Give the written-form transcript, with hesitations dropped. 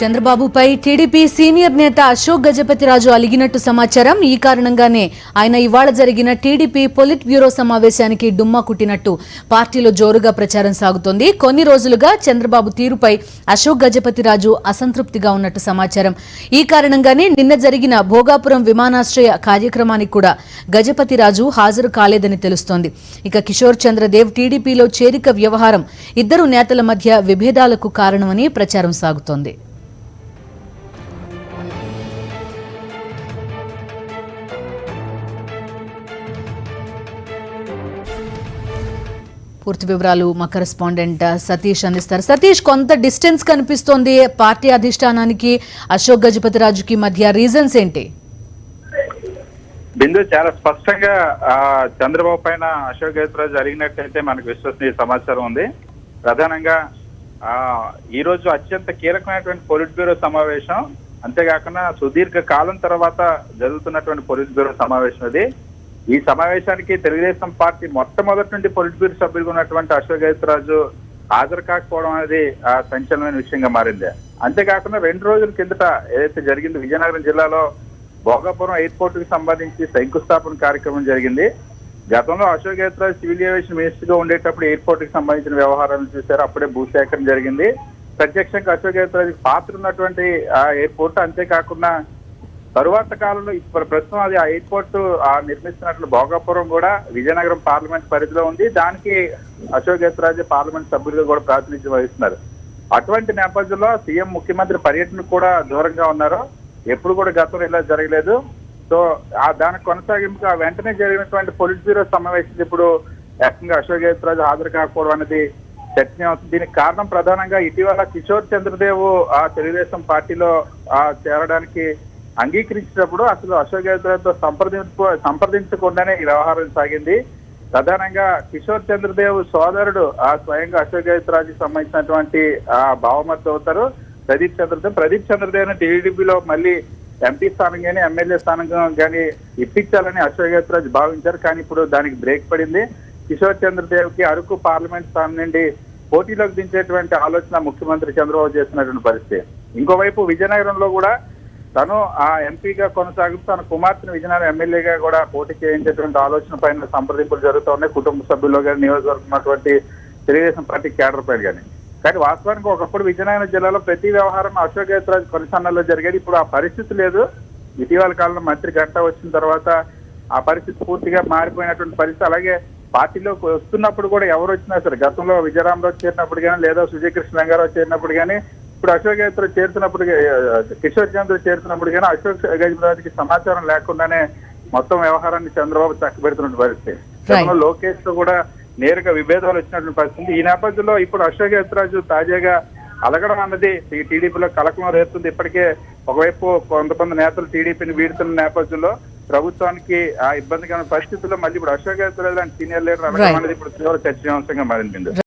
చంద్రబాబుపై TDP senior నేత అశోక్ గజపతిరాజు అలిగినట్టు సమాచారం. ఈ కారణంగానే ఆయన ఇవాళ జరిగిన టీడీపీ పొలిట్ బ్యూరో సమావేశానికి డుమ్మా కుట్టినట్టు పార్టీలో జోరుగా ప్రచారం సాగుతోంది. కొన్ని రోజులుగా చంద్రబాబు తీరుపై అశోక్ గజపతిరాజు అసంతృప్తిగా ఉన్నట్టు సమాచారం. ఈ కారణంగానే నిన్న జరిగిన భోగాపురం విమానాశ్రయ కార్యక్రమానికి కూడా గజపతిరాజు హాజరు కాలేదని తెలుస్తోంది. ఇక కిషోర్ చంద్రదేవ్ టీడీపీలో చేరిక వ్యవహారం ఇద్దరు నేతల మధ్య విభేదాలకు కారణమని ప్రచారం సాగుతోంది. పూర్తి వివరాలు మా కరెస్పాండెంట్ సతీష్ అందిస్తారు. సతీష్, కొంత డిస్టెన్స్ కనిపిస్తోంది పార్టీ అధిష్టానానికి అశోక్ గజపతిరాజుకి మధ్య, రీజన్స్ ఏంటి? బిందు, చాలా స్పష్టంగా చంద్రబాబు పైన అశోక్ గజపతిరాజు అడిగినట్టయితే మనకు విశ్వసనీయ సమాచారం ఉంది. ప్రధానంగా ఈ రోజు అత్యంత కీలకమైనటువంటి పొలిట్ బ్యూరో సమావేశం, అంతేకాకుండా సుదీర్ఘ కాలం తర్వాత జరుగుతున్నటువంటి పొలిట్ బ్యూరో సమావేశం ఇది. ఈ సమావేశానికి తెలుగుదేశం పార్టీ మొట్టమొదటి నుండి పొలిట్ బ్యూరో సభ్యులుగా ఉన్నటువంటి అశోక్ గజపతిరాజు హాజరు కాకపోవడం అనేది సంచలనమైన విషయంగా మారింది. అంతేకాకుండా 2 రోజుల కిందట ఏదైతే జరిగింది, విజయనగరం జిల్లాలో భోగాపురం ఎయిర్పోర్ట్ కి సంబంధించి శంకుస్థాపన కార్యక్రమం జరిగింది. గతంలో Ashok Gajapathiraju civil aviation minister గా ఉండేటప్పుడు ఎయిర్పోర్ట్ కి సంబంధించిన వ్యవహారాలు చూశారు. అప్పుడే భూసేకరణ జరిగింది. ప్రత్యక్షంగా అశోక్ గజపతిరాజు పాత్ర ఉన్నటువంటి ఆ ఎయిర్పోర్ట్, అంతేకాకుండా తరువాత కాలంలో ప్రస్తుతం అది ఆ ఎయిర్పోర్ట్ నిర్మిస్తున్నట్లు భోగాపురం కూడా విజయనగరం పార్లమెంట్ పరిధిలో ఉంది. దానికి అశోక్ గజపతిరాజు పార్లమెంట్ సభ్యులుగా కూడా ప్రాతినిధ్యం వహిస్తున్నారు. అటువంటి నేపథ్యంలో సీఎం ముఖ్యమంత్రి పర్యటన కూడా దూరంగా ఉన్నారు. ఎప్పుడు కూడా గతంలో ఇలా జరగలేదు. సో దానికి కొనసాగింపుగా వెంటనే జరిగినటువంటి పొలిట్ బ్యూరో సమావేశం ఇప్పుడు ఏకంగా అశోక్ గజపతిరాజు హాజరు కాకపోవడం అనేది చర్చనీయాంశం. దీనికి కారణం ప్రధానంగా ఇటీవల కిషోర్ చంద్రదేవ్ తెలుగుదేశం పార్టీలో చేరడానికి అంగీకరించినప్పుడు అసలు అశోక్ గజపతిరాజుతో సంప్రదించకుండానే ఈ వ్యవహారం సాగింది. ప్రధానంగా కిషోర్ చంద్రదేవ్ సోదరుడు స్వయంగా అశోక్ గజపతిరాజుకి సంబంధించినటువంటి భావమర్తి అవుతారు ప్రదీప్ చంద్రదేవ్ ని టీడీపీలో మళ్ళీ ఎంపీ స్థానం కానీ ఎమ్మెల్యే స్థానం కానీ ఇప్పించాలని అశోక్ గజపతిరాజు భావించారు. కానీ ఇప్పుడు దానికి బ్రేక్ పడింది. కిషోర్ చంద్రదేవ్ కి అరకు పార్లమెంట్ స్థానం నుండి పోటీలోకి దించేటువంటి ఆలోచన ముఖ్యమంత్రి చంద్రబాబు చేస్తున్నటువంటి పరిస్థితి. ఇంకోవైపు విజయనగరంలో కూడా తను ఎంపీగా కొనసాగుతూ తన కుమార్తెను విజయనగరం ఎమ్మెల్యేగా కూడా పోటీ చేయించేటువంటి ఆలోచన పైన సంప్రదింపులు జరుగుతూ ఉన్నాయి. కుటుంబ సభ్యుల్లో కానీ నియోజకవర్గం ఉన్నటువంటి తెలుగుదేశం పార్టీ క్యాడర్ పైన కానీ వాస్తవానికి ఒకప్పుడు విజయనగరం జిల్లాలో ప్రతి వ్యవహారం అశోక్ గజపతిరాజు కొనసాగంలో జరిగేది. ఇప్పుడు ఆ పరిస్థితి లేదు. ఇటీవల కాలంలో మంత్రి గంట వచ్చిన తర్వాత ఆ పరిస్థితి పూర్తిగా మారిపోయినటువంటి పరిస్థితి. అలాగే పార్టీలోకి వస్తున్నప్పుడు కూడా ఎవరు వచ్చినా సరే, గతంలో విజయరామరావు చేరినప్పుడు కానీ లేదా సుజయకృష్ణ రంగారావు చేరినప్పుడు కానీ, ఇప్పుడు అశోక్ గజపతిరాజు చేరుతున్నప్పుడు, కిషోర్ చంద్ర చేరుతున్నప్పుడు కానీ అశోక్ గజపతిరాజుకి సమాచారం లేకుండానే మొత్తం వ్యవహారాన్ని చంద్రబాబు చక్కబెడుతున్న పరిస్థితి. గతంలో లోకేష్ తో కూడా నేరుగా విభేదాలు వచ్చినటువంటి పరిస్థితి. ఈ నేపథ్యంలో ఇప్పుడు అశోక్ గజపతిరాజు తాజాగా అలగడం అన్నది ఈ టీడీపీలో కలకలం రేపుతుంది. ఇప్పటికే ఒకవైపు కొంతమంది నేతలు టీడీపీని వీడుతున్న నేపథ్యంలో ప్రభుత్వానికి ఇబ్బందికరమైన పరిస్థితుల్లో మళ్ళీ ఇప్పుడు అశోక్ గజపతిరాజు లాంటి సీనియర్ లీడర్ అలగడం అనేది ఇప్పుడు తీవ్ర చర్చనీయాంశంగా మారింది.